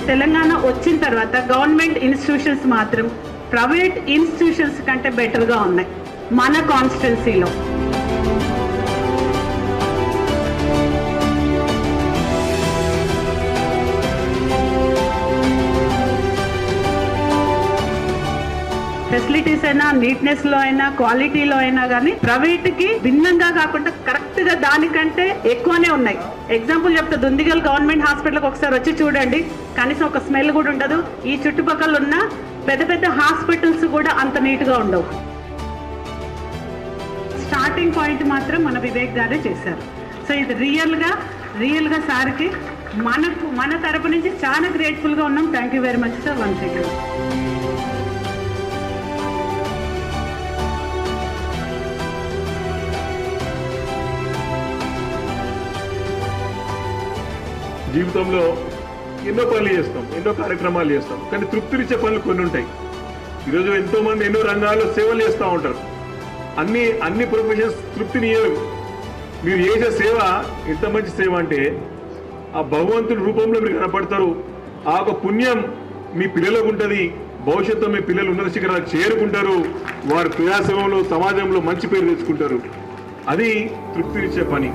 తెలంగాణ వచ్చిన తర్వాత government institutions మాత్రం ప్రైవేట్ ఇన్స్టిట్యూషన్స్ కంటే బెటర్గా ఉన్నాయి మన కాన్స్టిట్యున్సీలో. ఫెసిలిటీస్ అయినా, నీట్నెస్ లో అయినా, క్వాలిటీలో అయినా కానీ ప్రైవేట్ కి భిన్నంగా కాకుండా కరెక్ట్ గా దానికంటే ఎక్కువనే ఉన్నాయి. ఎగ్జాంపుల్ చెప్తా, దుందిగల్ గవర్నమెంట్ హాస్పిటల్కి ఒకసారి వచ్చి చూడండి, కనీసం ఒక స్మెల్ కూడా ఉండదు. ఈ చుట్టుపక్కల ఉన్న పెద్ద పెద్ద హాస్పిటల్స్ కూడా అంత నీట్ గా ఉండవు. స్టార్టింగ్ పాయింట్ మాత్రం మన వివేక్ గారే చేశారు. సో ఇది రియల్ గా సార్కి మన తరపు నుంచి చాలా గ్రేట్ఫుల్ గా ఉన్నాం. Thank you very much sir. Once again. జీవితంలో ఎన్నో పనులు చేస్తాం, ఎన్నో కార్యక్రమాలు చేస్తాం, కానీ తృప్తినిచ్చే పనులు కొన్ని ఉంటాయి. ఈరోజు ఎంతో మంది ఎన్నో రంగాల్లో సేవలు చేస్తూ ఉంటారు. అన్ని ప్రొఫెషన్స్ తృప్తినియవు. మీరు చేసే సేవ ఎంత మంచి సేవ అంటే ఆ భగవంతుడి రూపంలో మీరు కనపడతారు. ఆ ఒక పుణ్యం మీ పిల్లలకు ఉంటుంది. భవిష్యత్తులో మీ పిల్లలు ఉన్నత శిఖరాలు చేరుకుంటారు. వారు ప్రజాసేవలో సమాజంలో మంచి పేరు తెచ్చుకుంటారు. అది తృప్తినిచ్చే పని.